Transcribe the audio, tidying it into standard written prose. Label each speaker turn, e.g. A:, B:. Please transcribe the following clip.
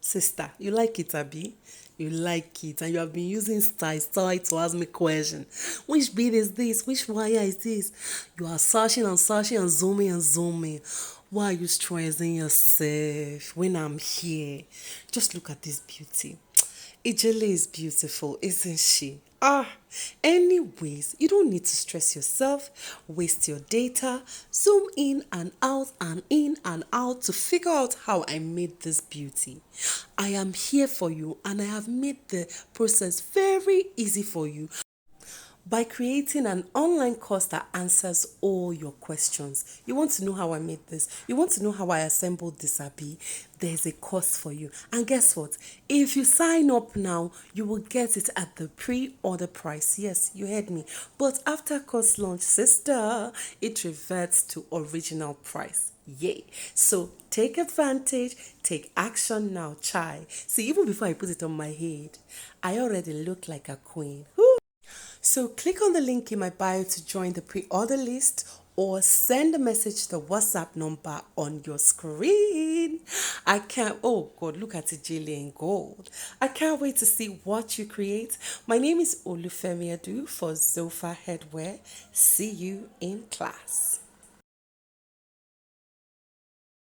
A: Sister, you like it, Abi? You like it, and you have been using style to ask me question. Which bead is this? Which wire is this? You are searching and zooming. Why are you stressing yourself when I'm here? Just look at this beauty. IJELE is beautiful, isn't she? Anyways, you don't need to stress yourself, waste your data, zoom in and out to figure out how I made this beauty. I am here for you and I have made the process very easy for you by creating an online course that answers all your questions. You want to know how I made this? You want to know how I assembled this, Abi? There's a course for you. And guess what? If you sign up now, you will get it at the pre-order price. Yes, you heard me. But after course launch, sister, it reverts to original price. Yay. So take advantage, take action now, chai. See, even before I put it on my head, I already look like a queen. So click on the link in my bio to join the pre-order list or send a message to the WhatsApp number on your screen. I can't, oh God, look at IJELE in gold. I can't wait to see what you create. My name is Olufemi Adu for Zofa Headwear. See you in class.